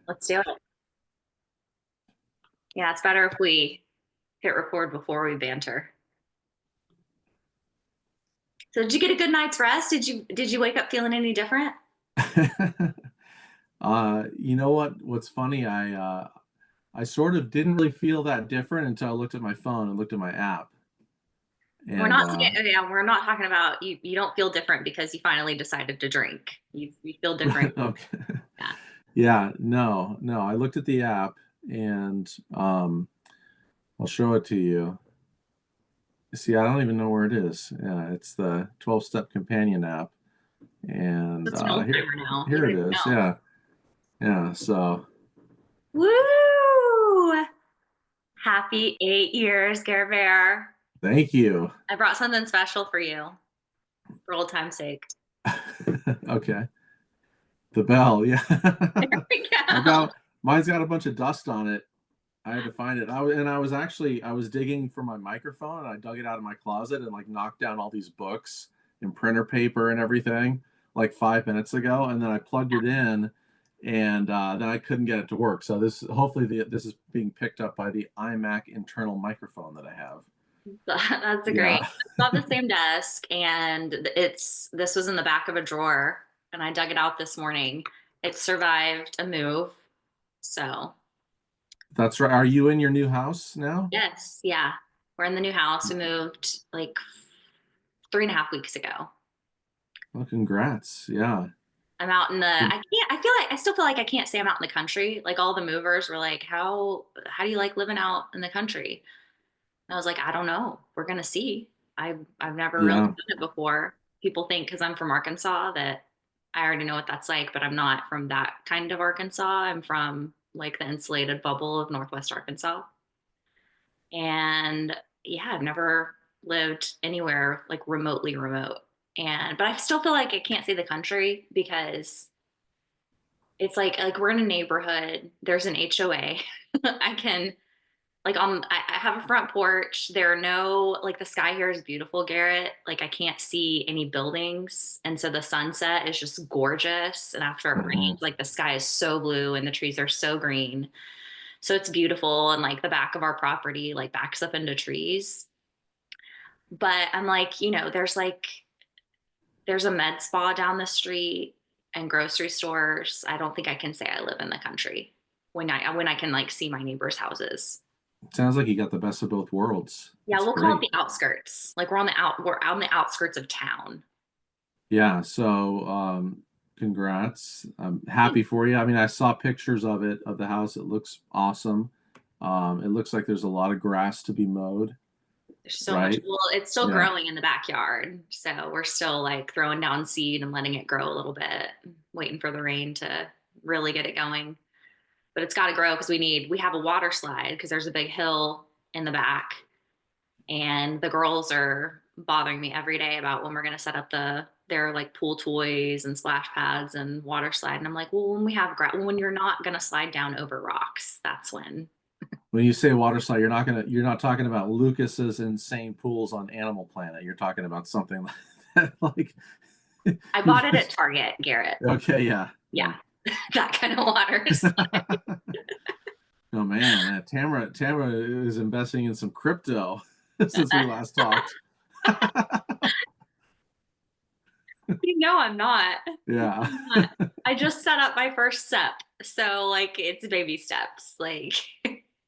Let's do it. Yeah, it's better if we hit record before we banter. So did you get a good night's rest? Did you wake up feeling any different? You know what? What's funny, I sort of didn't really feel that different until I looked at my phone and looked at my app. We're And not yeah, we're not talking about you don't feel different because you finally decided to drink. You feel different. okay. Yeah. Yeah, no. I looked at the app and I'll show it to you. See, I don't even know where it is. Yeah, it's the 12-step companion app. And It's an old here timer now. You here don't it even is. know. Yeah. Yeah, so Woo! Happy 8 years, Garrett Bear. thank you. I brought something special for you for old time's sake. Okay. The bell, yeah. There we I've go. got mine's got a bunch of dust on it. I had to find it. I was digging for my microphone and I dug it out of my closet and like knocked down all these books and printer paper and everything like 5 minutes ago, and then I plugged it in, and then I couldn't get it to work. So this is being picked up by the iMac internal microphone that I have. That's a great. Yeah, It's on the same desk, and this was in the back of a drawer, and I dug it out this morning. It survived a move, so that's right. Are you in your new house now? yes, yeah, we're in the new house. We moved like 3.5 weeks ago. Well, congrats. Yeah. I'm out in the. I can't. I feel like I still feel like I can't say I'm out in the country. Like all the movers were like, "How do you like living out in the country?" And I was like, "I don't know. We're gonna see. I've never really Yeah. done it before. People think because I'm from Arkansas that I already know what that's like, but I'm not from that kind of Arkansas. I'm from like the insulated bubble of Northwest Arkansas. And yeah, I've never lived anywhere like remotely remote. But I still feel like I can't say the country because it's like we're in a neighborhood. There's an HOA. I can like I have a front porch. There are no like the sky here is beautiful, Garrett. Like I can't see any buildings. And so the sunset is just gorgeous. And after it Mhm. rains, like the sky is so blue and the trees are so green. So it's beautiful. And like the back of our property like backs up into trees. But I'm like, there's a med spa down the street and grocery stores. I don't think I can say I live in the country when I can like see my neighbors' houses. Sounds like you got the best of both worlds. Yeah, That's we'll call it great. the outskirts. Like we're on the outskirts of town. Yeah, so congrats. I'm happy for you. I mean, I saw pictures of it, of the house. It looks awesome. It looks like there's a lot of grass to be mowed, There's so much. right? Well, it's still Yeah. growing in the backyard. So we're still like throwing down seed and letting it grow a little bit, waiting for the rain to really get it going. But it's got to grow because we have a water slide because there's a big hill in the back. And the girls are bothering me every day about when we're going to set up their like pool toys and splash pads and water slide. And I'm like, well, when we have when you're not going to slide down over rocks, that's when. When you say water slide, you're not talking about Lucas's insane pools on Animal Planet. You're talking about something like I bought it at Target, Garrett. okay, yeah, yeah. Yeah, that kind of water slide. Oh man, Tamara is investing in some crypto since we last talked. I'm not. Yeah. I'm not. I just set up my first step. So like it's baby steps. Like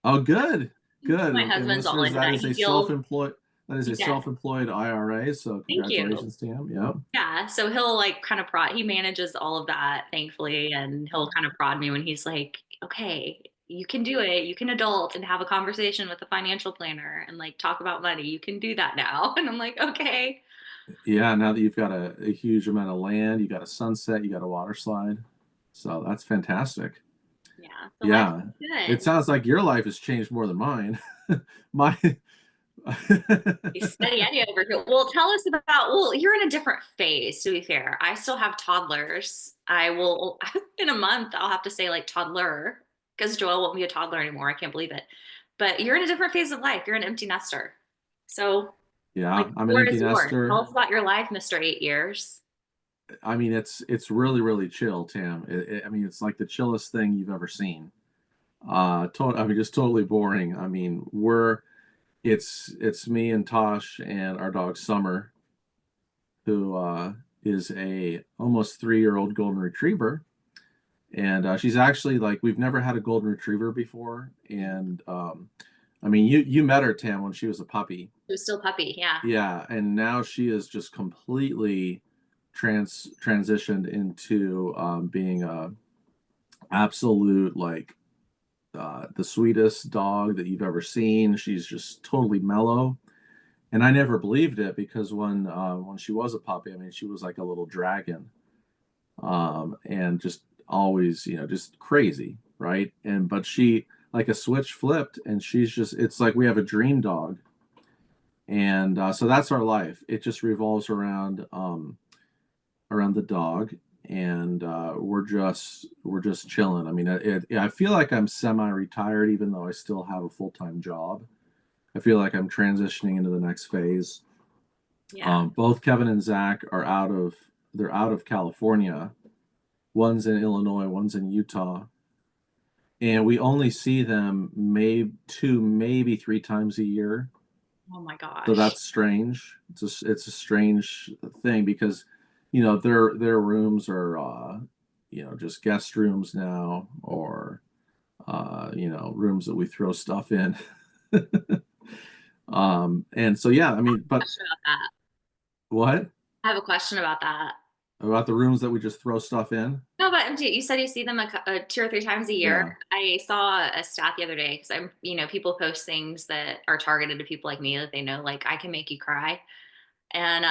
Oh, good, good. my And husband's all listeners, into that. He feels that is a yeah. self-employed IRA. So Thank you. congratulations to him. Yep. Yeah. So he'll like kind of prod, he manages all of that, thankfully. And he'll kind of prod me when he's like, okay, you can do it. You can adult and have a conversation with a financial planner and like talk about money. You can do that now. And I'm like, okay. Yeah. Now that you've got a huge amount of land, you got a sunset, you got a water slide. So that's fantastic. Yeah. So life Yeah. is It good. sounds like your life has changed more than mine. My He's steady Eddie over here. Well, tell us about, well, you're in a different phase, to be fair. I still have toddlers. I will, in a month, I'll have to say like toddler because Joel won't be a toddler anymore. I can't believe it. But you're in a different phase of life. You're an empty nester. So, like, Yeah, the I'm an floor empty is yours. Tell nester. us about your life, Mr. 8 years. I mean, it's really really chill, Tam. I mean, it's like the chillest thing you've ever seen. I mean, just totally boring. I mean, it's me and Tosh and our dog Summer, who is a almost 3 year old golden retriever, and she's actually like we've never had a golden retriever before, and I mean, you met her, Tam, when she was a puppy. It was still puppy. Yeah. Yeah, and now she is just completely transitioned into being a absolute like the sweetest dog that you've ever seen. She's just totally mellow, and I never believed it because when she was a puppy, I mean, she was like a little dragon, and just always, just crazy, right? And but she like a switch flipped, and she's just it's like we have a dream dog, and so that's our life. It just revolves around the dog, and we're just chilling. I mean, I feel like I'm semi-retired, even though I still have a full-time job. I feel like I'm transitioning into the next phase. Yeah. Both Kevin and Zach are out of California. One's in Illinois, one's in Utah, and we only see them maybe two, maybe three times a year. Oh my So gosh. that's strange. It's a strange thing because, their rooms are just guest rooms now, or rooms that we throw stuff in. And so yeah, I mean, but Question about that. what I have a question about that. about the rooms that we just throw stuff in? No, but you said you see them 2 or 3 times a year. Yeah. I saw a stat the other day because people post things that are targeted to people like me that they know, like I can make you cry. And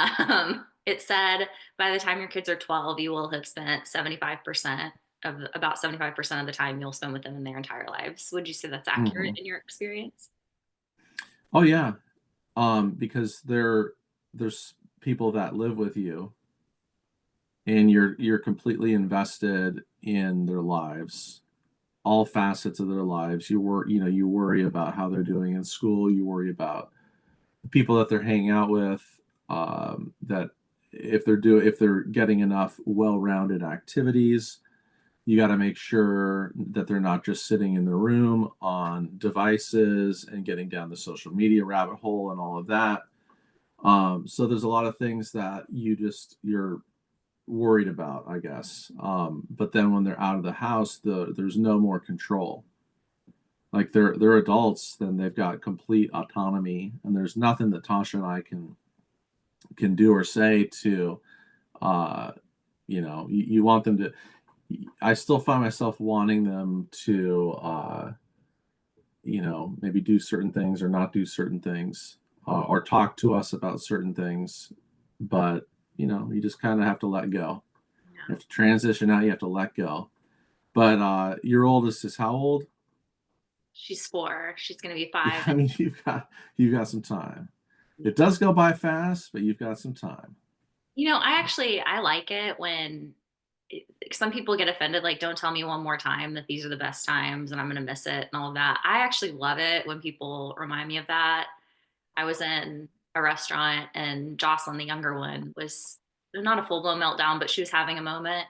it said by the time your kids are 12, you will have spent 75% of about 75% of the time you'll spend with them in their entire lives. Would you say that's accurate Hmm. in your experience? Oh yeah. Because there's people that live with you, and you're completely invested in their lives, all facets of their lives. You worry about how they're doing in school. You worry about the people that they're hanging out with. That if they're getting enough well-rounded activities, you got to make sure that they're not just sitting in the room on devices and getting down the social media rabbit hole and all of that. So there's a lot of things that you're worried about, I guess. But then when they're out of the house, there's no more control. Like they're adults, then they've got complete autonomy, and there's nothing that Tasha and I can do or say to, uh, you want them to. I still find myself wanting them to, maybe do certain things or not do certain things, or talk to us about certain things, but you just kind of have to let go. You Yeah. have to transition out. You have to let go. But your oldest is how old? She's 4. She's going to be Yeah, 5. I mean, you've got some time. It does go by fast, but you've got some time. I like it when some people get offended, like, don't tell me one more time that these are the best times and I'm going to miss it and all of that. I actually love it when people remind me of that. I was in a restaurant and Jocelyn, the younger one, was not a full blown meltdown, but she was having a moment.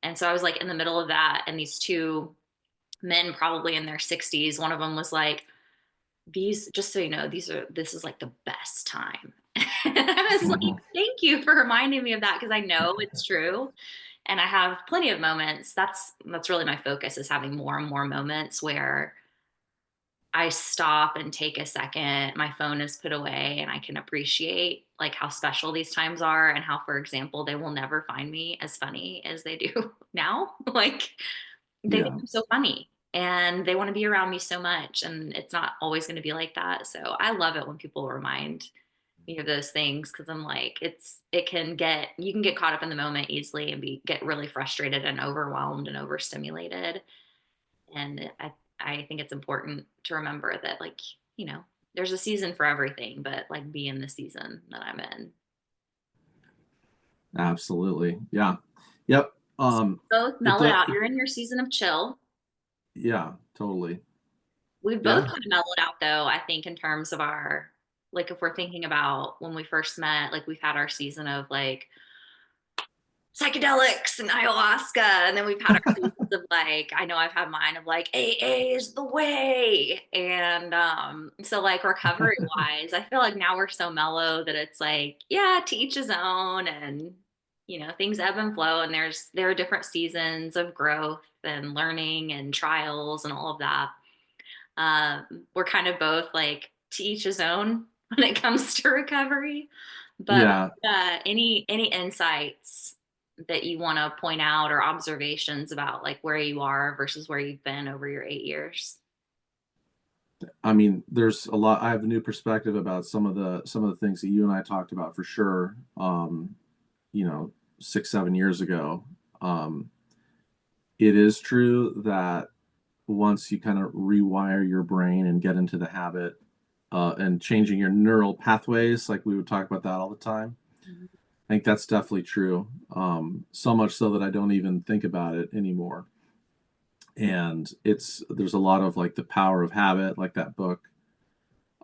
And so I was like in the middle of that. And these two men, probably in their 60s, one of them was like, these, just so you know, this is like the best time. And I was like, Mhm. thank you for reminding me of that because I know it's true. And I have plenty of moments. That's really my focus, is having more and more moments where I stop and take a second, my phone is put away, and I can appreciate like how special these times are, and how, for example, they will never find me as funny as they do now. Like, they think Yeah, I'm so funny and they want to be around me so much, and it's not always going to be like that. So I love it when people remind me of those things, because I'm like, you can get caught up in the moment easily and get really frustrated and overwhelmed and overstimulated. And I think it's important to remember that, like, you know, there's a season for everything, but like, be in the season that I'm in. absolutely. Yeah. Yep. Both It mellowed does. out. You're in your season of chill. Yeah, totally. We've both Yeah. kind of mellowed out, though, I think, in terms of like, if we're thinking about when we first met, like, we've had our season of like psychedelics and ayahuasca. And then we've had our seasons of like, I know I've had mine of like, AA is the way. And so like recovery wise, I feel like now we're so mellow that it's like, yeah, to each his own. And, you know, things ebb and flow. And there are different seasons of growth and learning and trials and all of that. We're kind of both like to each his own when it comes to recovery. But Yeah, any insights that you want to point out or observations about like where you are versus where you've been over your 8 years? I mean, there's a lot. I have a new perspective about some of the things that you and I talked about for sure. You know, 6, 7 years ago. Um, it is true that once you kind of rewire your brain and get into the habit and changing your neural pathways, like we would talk about that all the time. I think that's definitely true. So much so that I don't even think about it anymore. And there's a lot of like the power of habit, like that book,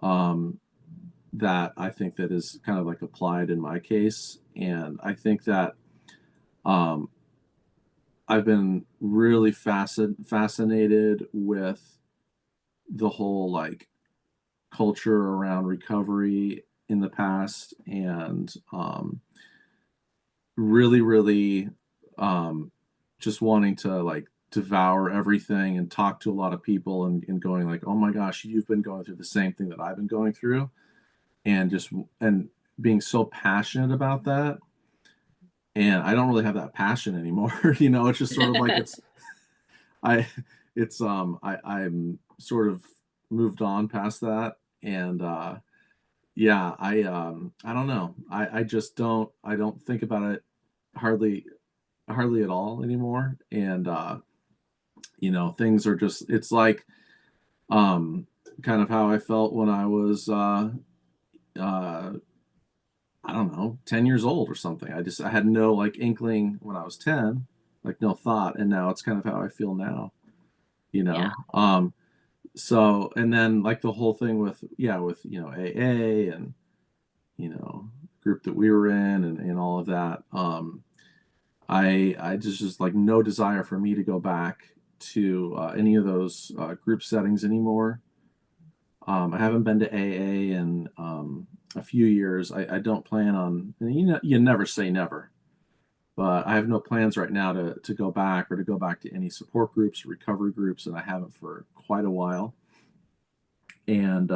um, that I think that is kind of like applied in my case. And I think that um, I've been really fascinated with the whole like culture around recovery in the past, and really um, just wanting to like devour everything and talk to a lot of people, and going like, oh my gosh, you've been going through the same thing that I've been going through, and just and being so passionate about that. And I don't really have that passion anymore. You know, it's just sort of like I I'm sort of moved on past that. And yeah, I don't know. I just don't think about it hardly at all anymore. And you know, things are just, it's like um kind of how I felt when I was uh I don't know, 10 years old or something. I had no like inkling when I was 10, like no thought, and now it's kind of how I feel now, you Yeah. know. So, and then like the whole thing with, yeah, with, you know, AA and, you know, group that we were in, and all of that. I just like no desire for me to go back to any of those group settings anymore. I haven't been to AA in a few years. I don't plan on, and you know, you never say never, but I have no plans right now to go back, or to go back to any support groups or recovery groups, and I haven't for quite a while. And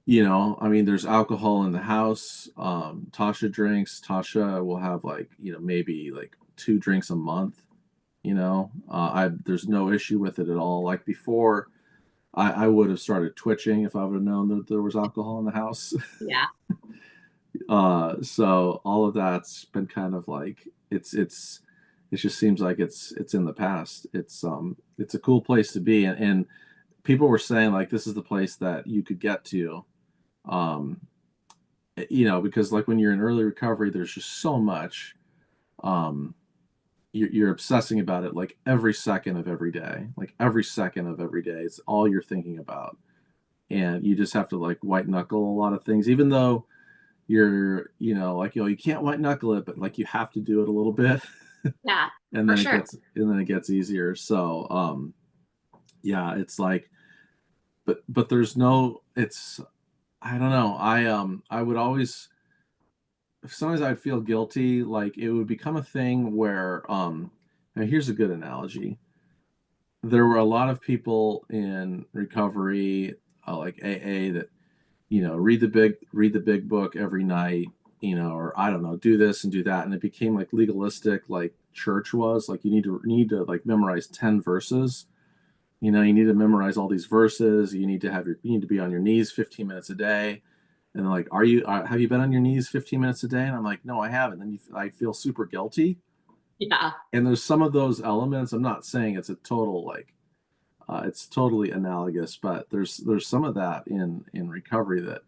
you know, I mean, there's alcohol in the house. Tasha drinks. Tasha will have like, you know, maybe like 2 drinks a month. You know, I there's no issue with it at all. Like before, I would have started twitching if I would have known that there was alcohol in the house. Yeah. So all of that's been kind of like it just seems like it's in the past. It's a cool place to be, and people were saying like this is the place that you could get to, um, you know, because like when you're in early recovery, there's just so much. Um, you're obsessing about it like every second of every day, like every second of every day. It's all you're thinking about, and you just have to like white knuckle a lot of things, even though you're, you know, like, you know, you can't white knuckle it, but like you have to do it a little bit. Yeah, And for then it sure. gets easier. So yeah, it's like, but there's no, it's, I don't know. I would always, sometimes I'd feel guilty, like it would become a thing where and here's a good analogy. There were a lot of people in recovery, like AA, that, you know, read the big book every night, you know, or I don't know, do this and do that, and it became like legalistic, like church was like, you need to like memorize 10 verses. You know, you need to memorize all these verses. You need to be on your knees 15 minutes a day. And they're like, have you been on your knees 15 minutes a day? And I'm like, no, I haven't. And I feel super guilty. Yeah. And there's some of those elements. I'm not saying it's a total like it's totally analogous, but there's some of that in recovery that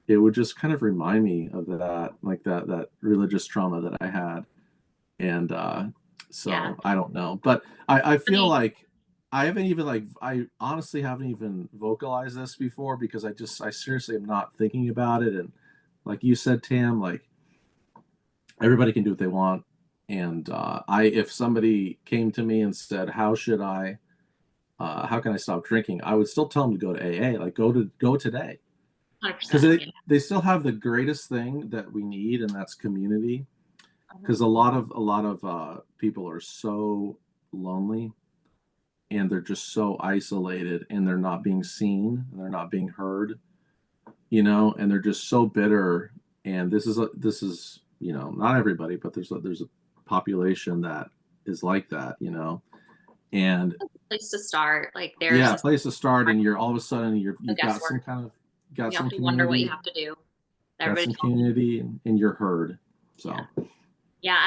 it would just kind of remind me of that, like that religious trauma that I had. And Yeah. so I don't know, but I feel Funny. like I haven't even like, I honestly haven't even vocalized this before, because I seriously am not thinking about it. And like you said, Tam, like everybody can do what they want. And if somebody came to me and said, how can I stop drinking? I would still tell them to go to AA, like go today, because 100%. they Yeah. they still have the greatest thing that we need, and that's community. Mhm. Because a lot of people are so lonely, and they're just so isolated, and they're not being seen, and they're not being heard, and they're just so bitter. And this is not everybody, but there's a population that is like that. And Place to start. Like there's yeah, place to start, and you're all of a sudden no you've got guesswork. some kind of got You don't some have to wonder what you community, have to do. got Everybody some tells you. community, and you're heard. Yeah. So Yeah.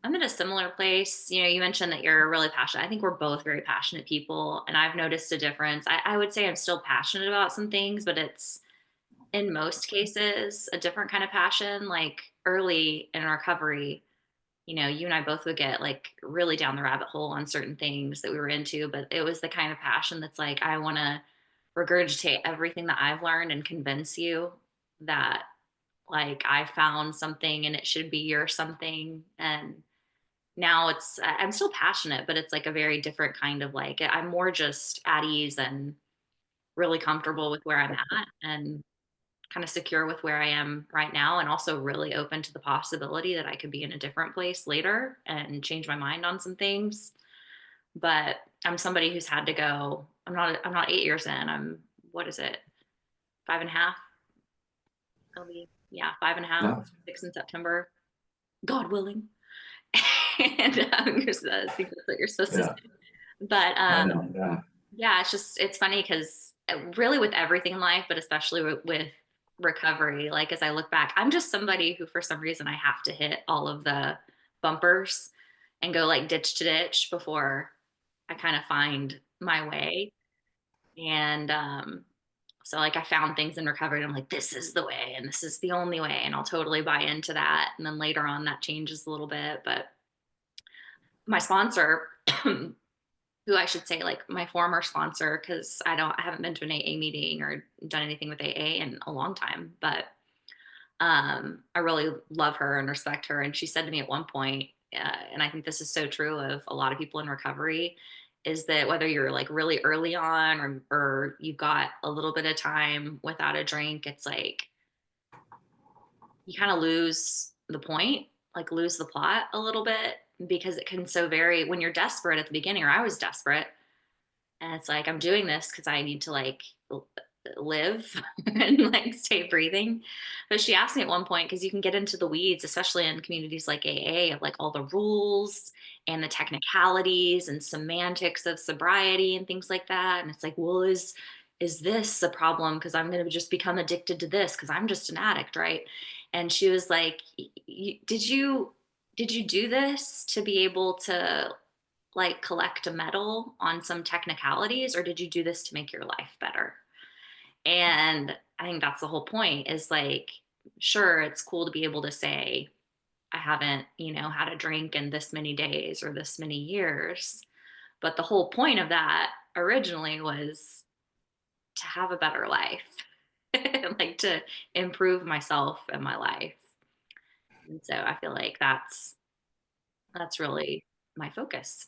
I'm in a similar place. You mentioned that you're really passionate. I think we're both very passionate people, and I've noticed a difference. I would say I'm still passionate about some things, but it's in most cases a different kind of passion. Like early in recovery, you and I both would get like really down the rabbit hole on certain things that we were into, but it was the kind of passion that's like, I want to regurgitate everything that I've learned and convince you that like I found something and it should be your something. And now I'm still passionate, but it's like a very different kind of like, I'm more just at ease and really comfortable with where I'm at and kind of secure with where I am right now, and also really open to the possibility that I could be in a different place later and change my mind on some things. But I'm somebody who's had to go. I'm not 8 years in. I'm, what is it? 5.5. It'll be, yeah, 5.5, yeah, 6 in September, God willing. And I think that's what you're supposed to yeah, say. But I know, yeah, yeah, it's funny because really with everything in life, but especially with recovery, like as I look back, I'm just somebody who, for some reason, I have to hit all of the bumpers and go like ditch to ditch before I kind of find my way. And so, like, I found things in recovery, and I'm like, this is the way, and this is the only way, and I'll totally buy into that. And then later on, that changes a little bit. But my sponsor, who I should say, like my former sponsor, because I haven't been to an AA meeting or done anything with AA in a long time, but I really love her and respect her. And she said to me at one point, and I think this is so true of a lot of people in recovery, is that whether you're like really early on or you've got a little bit of time without a drink, it's like you kind of lose the point, like lose the plot a little bit, because it can so vary when you're desperate at the beginning, or I was desperate. And it's like, I'm doing this because I need to like live and like stay breathing. But she asked me at one point, because you can get into the weeds, especially in communities like AA, of like all the rules and the technicalities and semantics of sobriety and things like that. And it's like, well, is this a problem? Because I'm going to just become addicted to this because I'm just an addict, right? And she was like, did you do this to be able to like collect a medal on some technicalities, or did you do this to make your life better? And I think that's the whole point, is like, sure, it's cool to be able to say I haven't, had a drink in this many days or this many years, but the whole point of that originally was to have a better life. Like to improve myself and my life. And so I feel like that's really my focus.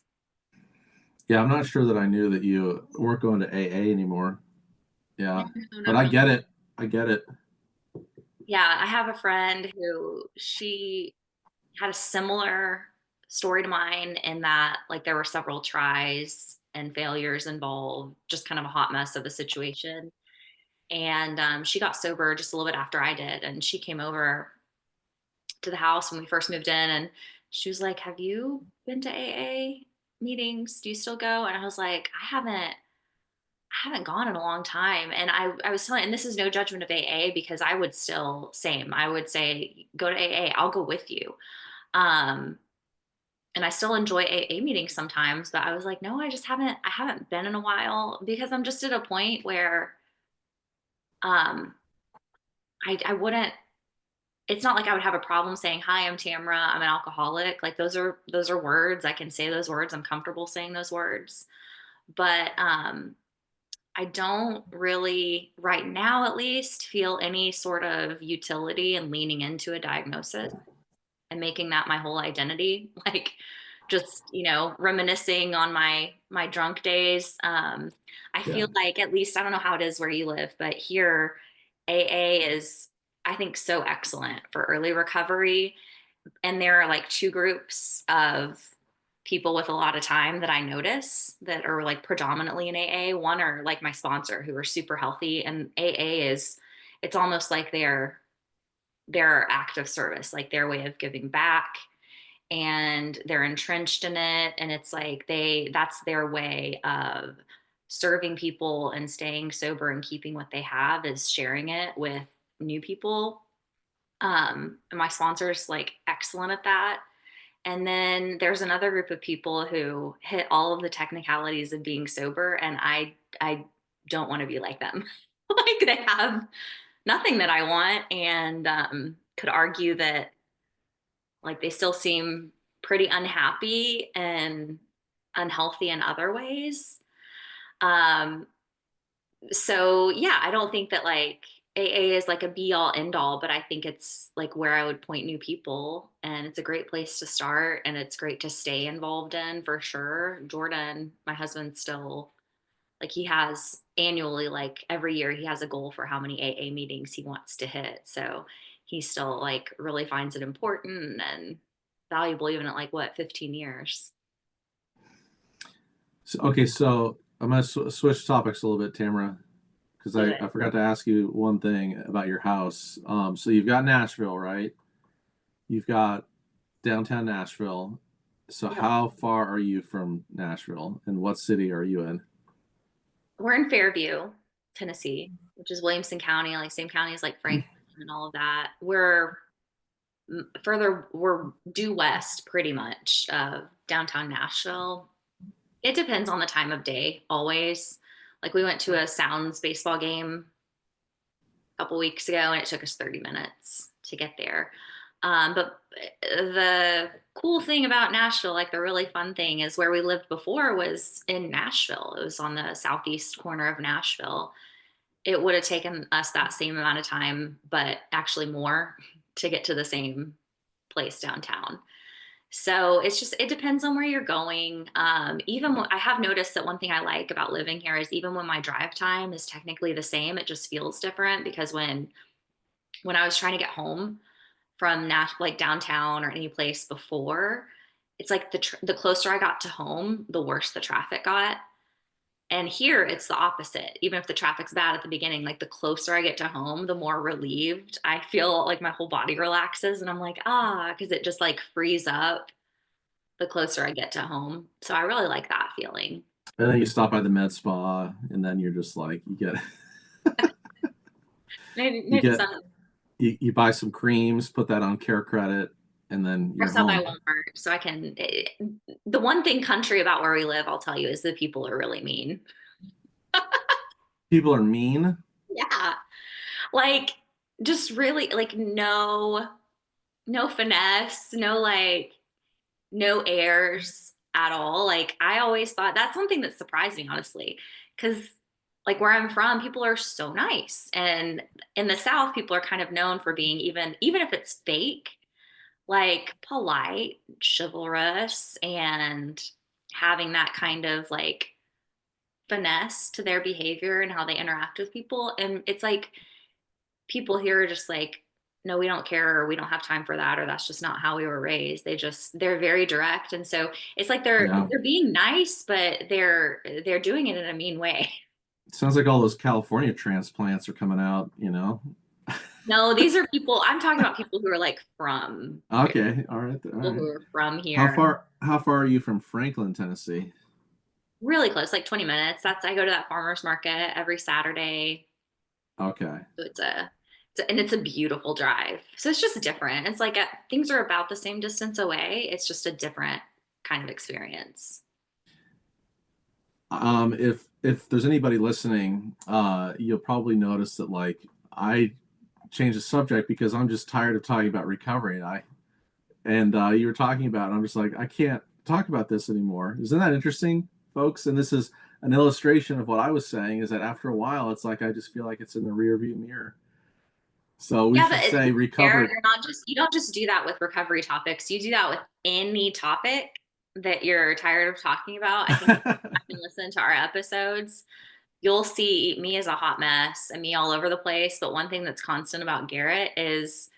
yeah. I'm not sure that I knew that you weren't going to AA anymore. Yeah, No, but no, I no. get it. I get it. Yeah, I have a friend who, she had a similar story to mine, in that like there were several tries and failures involved, just kind of a hot mess of a situation. And she got sober just a little bit after I did, and she came over to the house when we first moved in, and she was like, "Have you been to AA meetings? Do you still go?" And I was like, I haven't gone in a long time. And I was telling, and this is no judgment of AA, because I would still, same. I would say, go to AA, I'll go with you. Um, and I still enjoy AA meetings sometimes, but I was like, no, I haven't been in a while, because I'm just at a point where, um, I wouldn't, it's not like I would have a problem saying, hi, I'm Tamara, I'm an alcoholic. Like those are words. I can say those words. I'm comfortable saying those words. But, I don't really, right now at least, feel any sort of utility in leaning into a diagnosis. and making that my whole identity. Like just, reminiscing on my drunk days. I Yeah. feel like, at least I don't know how it is where you live, but here AA is, I think, so excellent for early recovery. And there are like two groups of people with a lot of time that I notice that are like predominantly in AA. One are like my sponsor, who are super healthy, and AA is, it's almost like their act of service, like their way of giving back, and they're entrenched in it, and it's like that's their way of serving people and staying sober and keeping what they have, is sharing it with new people. And my sponsor's like excellent at that. And then there's another group of people who hit all of the technicalities of being sober, and I don't want to be like them. Like they have nothing that I want, and could argue that like they still seem pretty unhappy and unhealthy in other ways. Um, so yeah, I don't think that like AA is like a be all end all, but I think it's like where I would point new people, and it's a great place to start, and it's great to stay involved in for sure. Jordan, my husband, still like he has annually, like every year he has a goal for how many AA meetings he wants to hit. So he still like really finds it important and valuable, even at like what, 15 years. So, okay, so I'm gonna switch topics a little bit, Tamara, because Do I it. forgot to ask you one thing about your house. So you've got Nashville, right? You've got downtown Nashville. So Yep. how far are you from Nashville, and what city are you in? We're in Fairview, Tennessee, which is Williamson County, like same county as like Franklin and all of that. We're due west pretty much of downtown Nashville. It depends on the time of day, always. Like we went to a Sounds baseball game a couple weeks ago, and it took us 30 minutes to get there. But the cool thing about Nashville, like the really fun thing, is where we lived before was in Nashville. It was on the southeast corner of Nashville. It would have taken us that same amount of time, but actually more, to get to the same place downtown. So it's just, it depends on where you're going. I have noticed that one thing I like about living here is even when my drive time is technically the same, it just feels different, because when I was trying to get home from like downtown or any place before, it's like the closer I got to home, the worse the traffic got. And here it's the opposite. Even if the traffic's bad at the beginning, like the closer I get to home, the more relieved I feel, like my whole body relaxes, and I'm like, because it just like frees up the closer I get to home. So I really like that feeling. And then you stop by the med spa, and then you're just like, you Maybe get some you buy some creams, put that on care credit, and then or you're stop by home. Walmart so I can. The one thing country about where we live, I'll tell you, is the people are really mean. People are mean. Yeah. Like just really like no finesse, no like no airs at all. Like I always thought that's something that surprised me, honestly, because like where I'm from, people are so nice, and in the South, people are kind of known for being, even if it's fake, like polite, chivalrous, and having that kind of like finesse to their behavior and how they interact with people. And it's like people here are just like, no, we don't care, or we don't have time for that, or that's just not how we were raised. They're very direct. And so it's like they're Yeah, they're being nice, but they're doing it in a mean way. sounds like all those California transplants are coming out. No, these are people, I'm talking about people who are like from here, Okay, all right, all people right. who are from How here. far how far are you from Franklin, Tennessee? Really close, like 20 minutes. I go to that farmer's market every Saturday. Okay. So and it's a beautiful drive. So it's just different. It's like things are about the same distance away. It's just a different kind of experience. If there's anybody listening, you'll probably notice that like I changed the subject because I'm just tired of talking about recovery. And you were talking about, it, and I'm just like, I can't talk about this anymore. Isn't that interesting, folks? And this is an illustration of what I was saying, is that after a while, it's like I just feel like it's in the rear view mirror. So we Yeah, but should it's say fair. recovered. You don't just do that with recovery topics. You do that with any topic that you're tired of talking about. I think if you go back and listen to our episodes, you'll see me as a hot mess and me all over the place. But one thing that's constant about Garrett is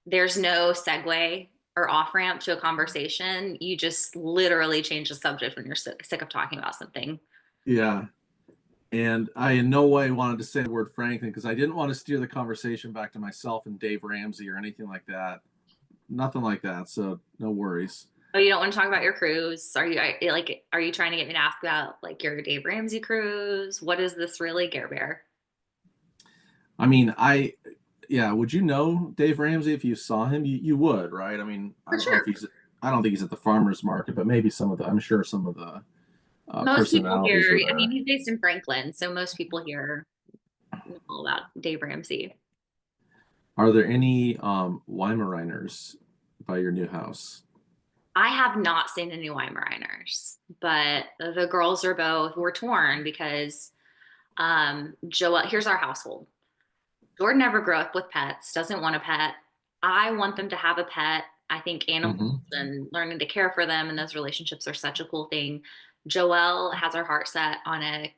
there's no segue or off ramp to a conversation. You just literally change the subject when you're sick of talking about something. Yeah. And I in no way wanted to say the word Franklin because I didn't want to steer the conversation back to myself and Dave Ramsey or anything like that. Nothing like that. So no worries. Oh, you don't want to talk about your cruise? Are you trying to get me to ask about like your Dave Ramsey cruise? What is this really, Care Bear? I mean, yeah, would you know Dave Ramsey if you saw him? You would, right? I mean, I For don't know if sure. I don't think he's at the farmer's market, but maybe I'm sure some of the Most people personalities here, are I mean, there. he's based in Franklin, so most people here know all about Dave Ramsey. Are there any Weimaraners by your new house? I have not seen any Weimaraners, but the girls are both, we're torn because Joel, here's our household. Jordan never grew up with pets, doesn't want a pet. I want them to have a pet. I think animals Hmm. and learning to care for them and those relationships are such a cool thing. Joelle has her heart set on a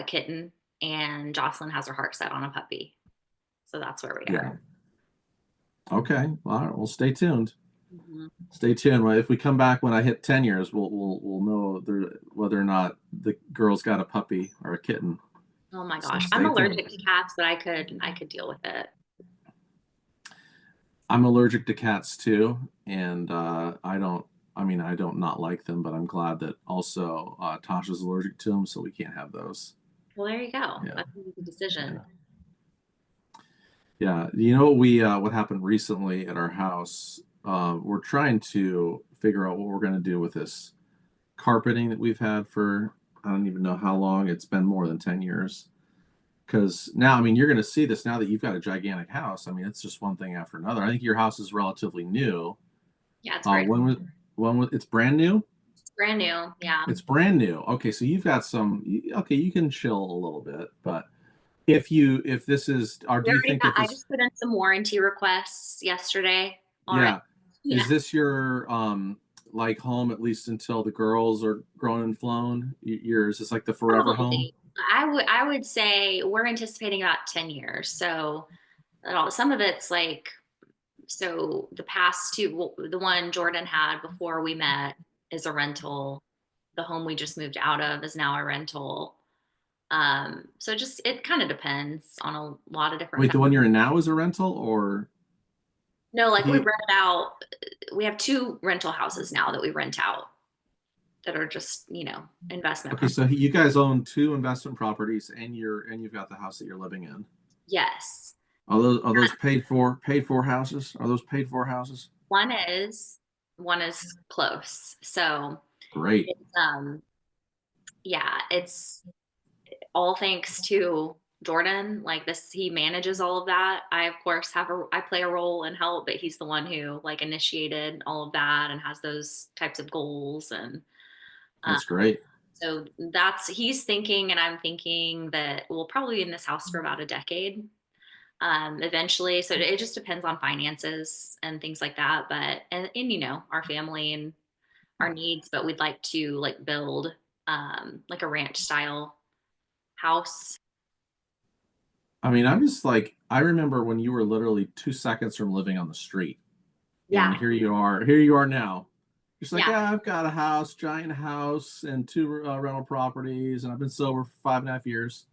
kitten, and Jocelyn has her heart set on a puppy. So that's where we are. Yeah. Okay. All right. Well, stay tuned. Mhm. Stay tuned. Well, if we come back when I hit 10 years, we'll know whether or not the girl's got a puppy or a kitten. Oh my So gosh, I'm stay tuned. allergic to cats, but I could deal with it. I'm allergic to cats too, and I mean, I don't not like them, but I'm glad that also Tasha's allergic to them, so we can't have those. Well, there you go. Yeah, That's a decision. yeah, yeah. You know what happened recently at our house? We're trying to figure out what we're going to do with this carpeting that we've had for I don't even know how long. It's been more than 10 years. Because now, I mean, you're going to see this now that you've got a gigantic house. I mean, it's just one thing after another. I think your house is relatively new. Yeah, it's Uh, very when was it's brand new? it's brand new. Yeah. It's brand new. Okay, so you've got some. Okay, you can chill a little bit, but if this is, or We do you already think got, that I this? just put in some warranty requests yesterday already. Yeah, Yeah, is this your like home at least until the girls are grown and flown? Yours is like the forever home. probably. I would say we're anticipating about 10 years. So some of it's like so the past two well, the one Jordan had before we met is a rental. The home we just moved out of is now a rental. So just it kind of depends on a lot of different Wait, the factors. one you're in now is a rental, or No, like we he? rent out, we have two rental houses now that we rent out that are just, investment Okay, properties. so you guys own two investment properties, and you've got the house that you're living in. Yes. Are those paid for houses? Are those paid for houses? One is one is close. So Great. it's yeah, it's all thanks to Jordan. Like this, he manages all of that. I of course I play a role and help, but he's the one who like initiated all of that and has those types of goals and uh, That's great. so that's he's thinking and I'm thinking that we'll probably be in this house for about a decade eventually. So it just depends on finances and things like that. But and our family and our needs, but we'd like to like build like a ranch style house. I mean, I'm just like I remember when you were literally 2 seconds from living on the street, and Yeah. here you are now. Just like, Yeah. yeah, I've got a house, giant house, and two rental properties, and I've been sober for 5.5 years.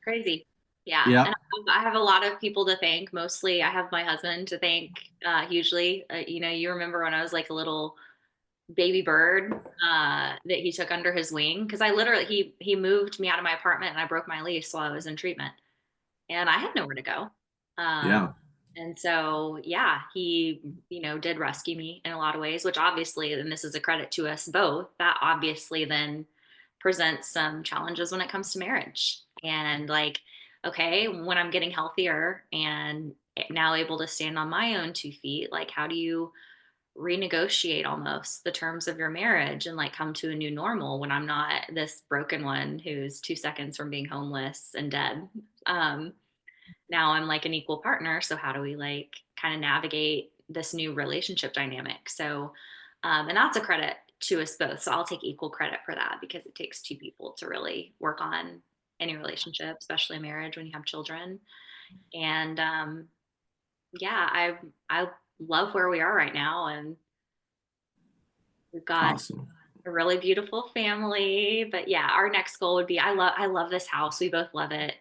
Crazy. Yeah. Yeah. And I have a lot of people to thank. Mostly I have my husband to thank hugely. You remember when I was like a little baby bird that he took under his wing because I literally he moved me out of my apartment and I broke my lease while I was in treatment and I had nowhere to go. Um, Yeah. and so yeah, he did rescue me in a lot of ways, which obviously, and this is a credit to us both, that obviously then presents some challenges when it comes to marriage. And like, okay, when I'm getting healthier and now able to stand on my own 2 feet, like how do you renegotiate almost the terms of your marriage and like come to a new normal when I'm not this broken one who's 2 seconds from being homeless and dead. Um, now I'm like an equal partner. So how do we like kind of navigate this new relationship dynamic? So, and that's a credit to us both. So I'll take equal credit for that because it takes two people to really work on any relationship, especially marriage when you have children. And yeah, I love where we are right now, and we've got Awesome. a really beautiful family. But yeah, our next goal would be I love this house. We both love it.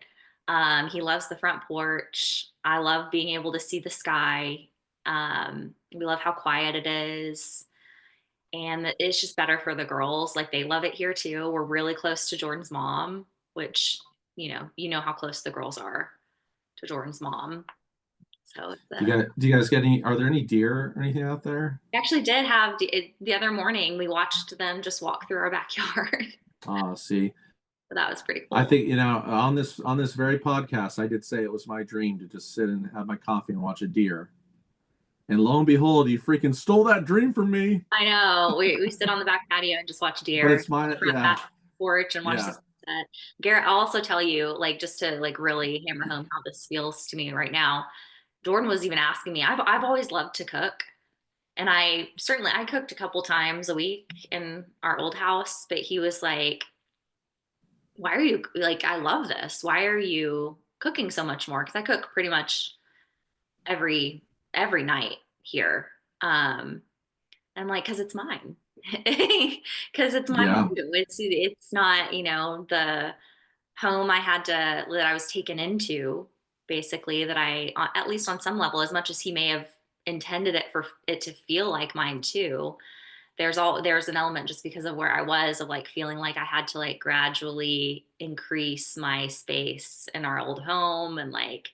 He loves the front porch. I love being able to see the sky. We love how quiet it is. And it's just better for the girls. Like they love it here too. We're really close to Jordan's mom, which, you know how close the girls are to Jordan's mom. So it's Do you guys get any, are there any deer or anything out there? we actually did have the other morning, we watched them just walk through our backyard. See, So that was pretty I cool. think, on this very podcast, I did say it was my dream to just sit and have my coffee and watch a deer. And lo and behold, you freaking stole that dream from me. I know. We sit on the back patio and just watch But deer, it's my, the front yeah, back porch and watch the yeah. sunset. Garrett, I'll also tell you, like, just to like really hammer home how this feels to me right now. Jordan was even asking me, I've always loved to cook. And I cooked a couple times a week in our old house, but he was like, why are you like, I love this. Why are you cooking so much more? Because I cook pretty much every every night here. I'm like, because it's mine. Because it's my home. Yeah. It's not, the home that I was taken into, basically, that at least on some level, as much as he may have intended it for it to feel like mine too, there's an element just because of where I was of like feeling like I had to like gradually increase my space in our old home and like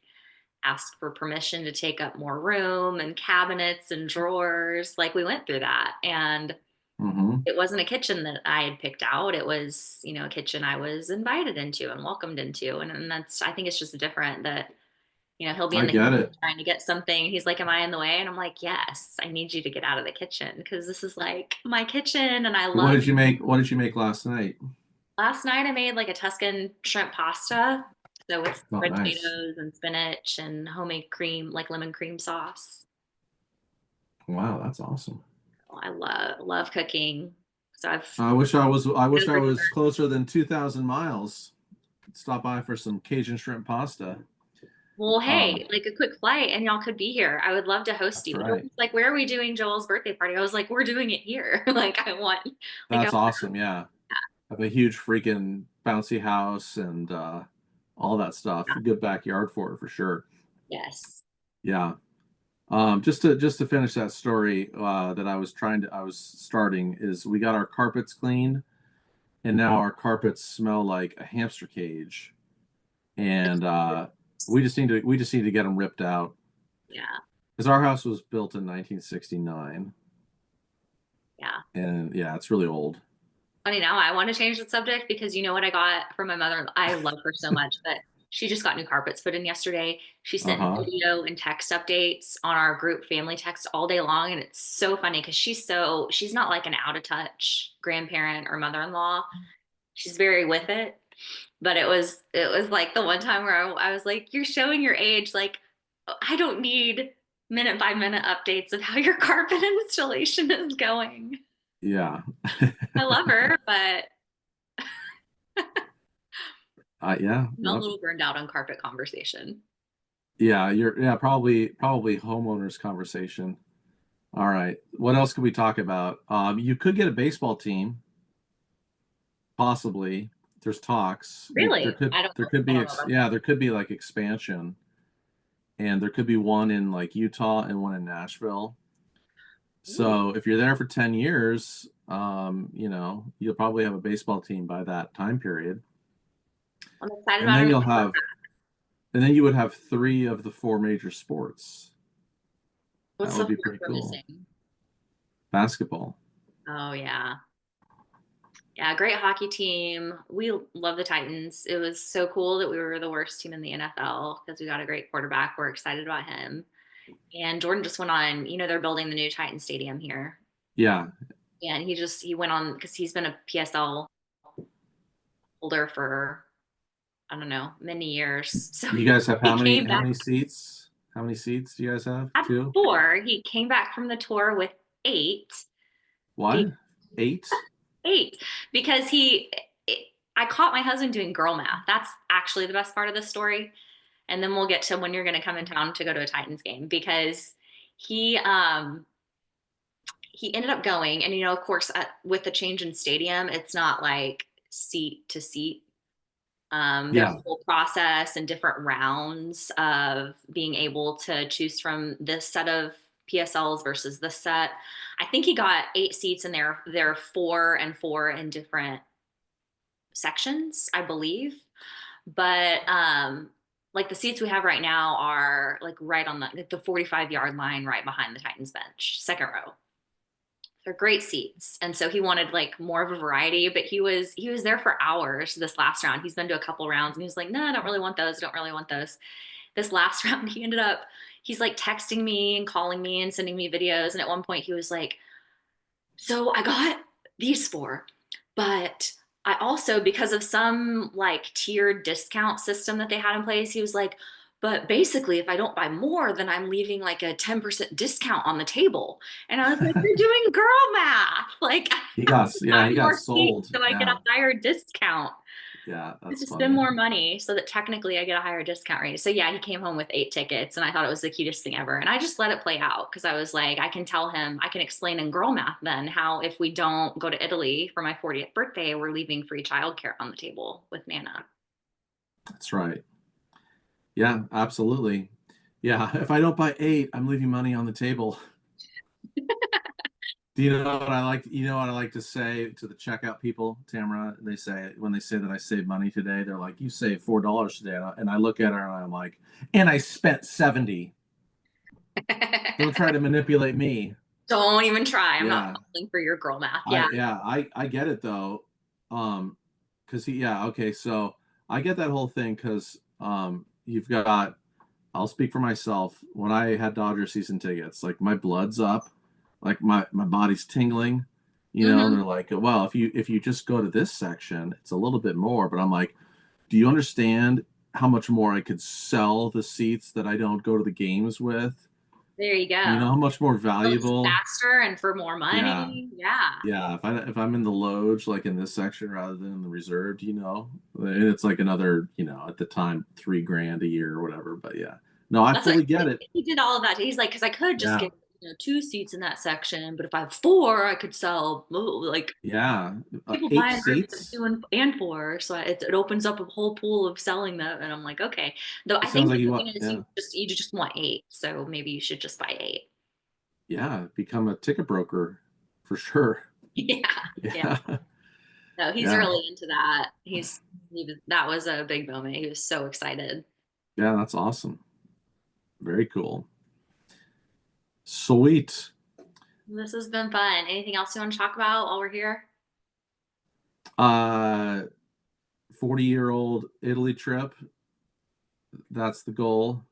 ask for permission to take up more room and cabinets and drawers. Like we went through that. And Hmm. it wasn't a kitchen that I had picked out. It was, a kitchen I was invited into and welcomed into. And that's, I think it's just different that, he'll be I in the get kitchen it. trying to get something. He's like, am I in the way? And I'm like, yes, I need you to get out of the kitchen because this is like my kitchen. And I What love, did you make? What did you make last night? last night I made like a Tuscan shrimp pasta. So with Oh, red nice. potatoes and spinach and homemade cream, like lemon cream sauce. Wow, that's awesome. I love cooking. So I've I wish I been was closer than 2,000 miles. Stop by for some Cajun shrimp pasta. well, Um, hey, like a quick flight and y'all could be here. I would love to host that's you. right. Jordan's like, where are we doing Joel's birthday party? I was like, we're doing it here. Like I That's awesome. Yeah. Have a huge freaking bouncy house and all that stuff. Good backyard for sure. yes. Yeah. Just to finish that story that I was starting is we got our carpets cleaned and now our carpets smell like a hamster cage and we just need to get them ripped out Yeah. because our house was built in 1969 Yeah. and yeah, it's really old. Funny now, I want to change the subject because you know what I got from my mother? I love her so much, but she just got new carpets put in yesterday. She sent Uh-huh. video and text updates on our group family text all day long. And it's so funny because she's not like an out of touch grandparent or mother-in-law. She's very with it. But it was like the one time where I was like, you're showing your age. Like, I don't need minute by minute updates of how your carpet installation is going. Yeah. I love her, but Yeah, I'm a yep. little burned out on carpet conversation. Yeah, probably homeowners conversation. All right. What else could we talk about? You could get a baseball team, possibly. There's talks. Really? I don't There know. could I be don't know about yeah, there could be like expansion, and there could be one in like Utah and one in Nashville. that. Ooh, So if you're there for 10 years, you'll probably have a baseball team by that time period. I'm excited And about then it. you'll have and then you would have three of the four major sports. That What's the would be fourth pretty we're cool. missing? Basketball. Oh yeah. Yeah, great hockey team. We love the Titans. It was so cool that we were the worst team in the NFL because we got a great quarterback. We're excited about him. And Jordan just went on, they're building the new Titan Stadium here. Yeah. And he went on because he's been a PSL holder for I don't know, many years. So You guys have he came how back many seats? How many seats do you guys have? at Two? 4. He came back from the tour with 8. Be- What? Eight? 8 because I caught my husband doing girl math. That's actually the best part of the story. And then we'll get to when you're going to come in town to go to a Titans game because he um he ended up going, and of course with the change in stadium, it's not like seat to seat. There's Yeah. a whole process and different rounds of being able to choose from this set of PSLs versus this set. I think he got 8 seats, and they're 4 and 4 in different sections, I believe. But like the seats we have right now are like right on the 45-yard line, right behind the Titans bench, second row. They're great seats. And so he wanted like more of a variety, but he was there for hours this last round. He's been to a couple rounds and he was like, no, I don't really want those. I don't really want those. This last round, he's like texting me and calling me and sending me videos. And at one point he was like, so I got these 4, but I also, because of some like tiered discount system that they had in place, he was like, but basically, if I don't buy more, then I'm leaving like a 10% discount on the table. And I was like, you're doing girl math. Like, I have to buy He got more seats sold. so I get a Yeah. higher discount. Yeah, Just that's to spend funny. more money so that technically I get a higher discount rate. So yeah, he came home with 8 tickets and I thought it was the cutest thing ever. And I just let it play out because I was like, I can tell him, I can explain in girl math then how if we don't go to Italy for my 40th birthday, we're leaving free childcare on the table with Nana. That's right. Yeah, absolutely. Yeah, if I don't buy eight, I'm leaving money on the table. Do you know what I like? You know what I like to say to the checkout people, Tamara? They say when they say that I saved money today, they're like, "You saved $4 today," and I look at her and I'm like, "And I spent 70." Don't try to manipulate me. Don't even try. I'm not Yeah, falling for your girl math. Yeah. I get it though. Because okay, so I get that whole thing because you've got. I'll speak for myself. When I had Dodger season tickets, like my blood's up, like my body's tingling. And Hmm. they're like, well, if you just go to this section, it's a little bit more. But I'm like, do you understand how much more I could sell the seats that I don't go to the games with? There you You know go. how much more It's valuable? faster and for more Yeah, money. Yeah. yeah. If I'm in the Loge, like in this section rather than in the reserved, and it's like another, at the time, 3 grand a year or whatever. But yeah, no, I That's what fully get it. he did all of that. He's like, because I could just Yeah, get 2 seats in that section, but if I have 4, I could sell like yeah. people Eight buying groups of seats. 2 and 4. So it opens up a whole pool of selling them, and I'm like, okay. Though It I sounds think like the you thing want, is, yeah, you just want 8, so maybe you should just buy 8. yeah. Become a ticket broker for sure. Yeah, yeah. Yeah, No, he's yeah, really into that. That was a big moment. He was so excited. yeah. That's awesome. Very cool. Sweet. This has been fun. Anything else you want to talk about while we're here? Uh, 40-year-old Italy trip. That's the goal.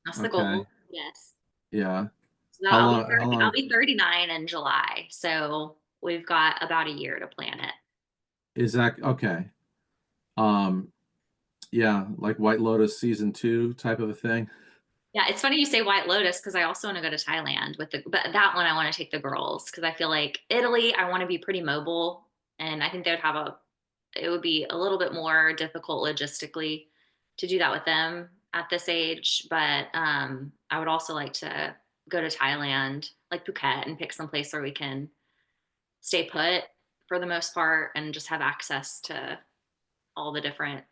That's the Okay. goal. Yes. Yeah. So How I'll be long? How 30, I'll long be 39 in July. So we've got about a year to plan it. is that? Okay. Um, yeah, like White Lotus season two type of a thing. Yeah, it's funny you say White Lotus because I also want to go to Thailand but that one I want to take the girls because I feel like Italy, I want to be pretty mobile, and I think it would be a little bit more difficult logistically to do that with them at this age. But I would also like to go to Thailand, like Phuket, and pick some place where we can stay put for the most part and just have access to all the different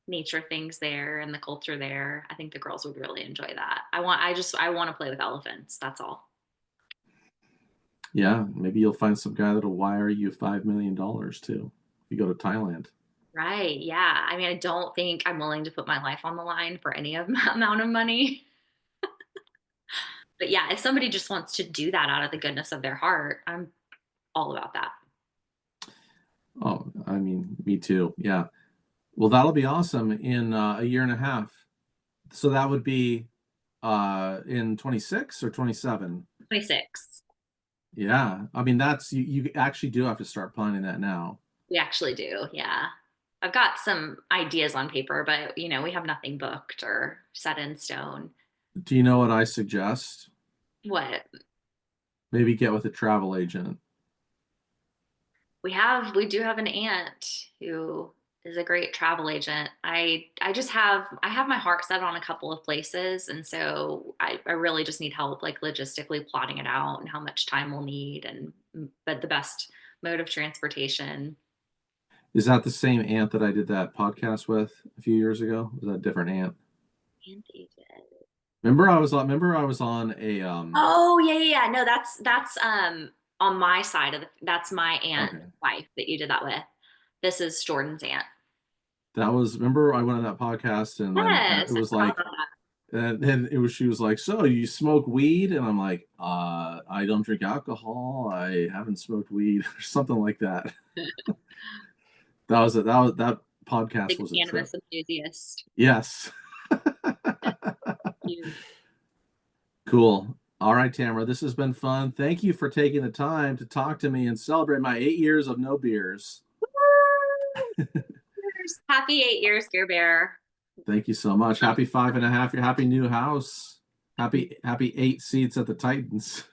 nature things there and the culture there. I think the girls would really enjoy that. I want to play with elephants. That's all. Yeah, maybe you'll find some guy that'll wire you $5 million too. If you go to Thailand. Right. Yeah. I mean, I don't think I'm willing to put my life on the line for any of amount of money. But yeah, if somebody just wants to do that out of the goodness of their heart, I'm all about that. Oh, I mean, me too. Yeah. Well, that'll be awesome in a year and a half. So that would be in 26 or 27. 26. Yeah. I mean, you actually do have to start planning that now. We actually do. Yeah. I've got some ideas on paper, but we have nothing booked or set in stone. Do you know what I suggest? What? Maybe get with a travel agent. We do have an aunt who is a great travel agent. I have my heart set on a couple of places, and so I really just need help like logistically plotting it out and how much time we'll need, and but the best mode of transportation. Is that the same aunt that I did that podcast with a few years ago? Was that a different aunt? And agent. Remember I was on a Oh, yeah, yeah, yeah. No, that's on my side of that's my aunt's okay. wife that you did that with. This is Jordan's aunt. That was remember I went on that podcast and then it Yes, I was forgot like about that. and it was she was like, "So you smoke weed?" And I'm like, I don't drink alcohol. I haven't smoked weed," or something like that. That podcast Big was a trip. cannabis enthusiast. Yes. You. Cool. All right, Tamara, this has been fun. Thank you for taking the time to talk to me and celebrate my 8 years of no beers. Happy 8 years, Gear Bear. Thank you so much. Happy 5.5 year, happy new house. Happy 8 seats at the Titans.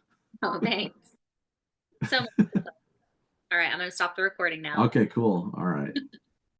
Oh, thanks. So, all right, I'm going to stop the recording now. Okay, cool. All right.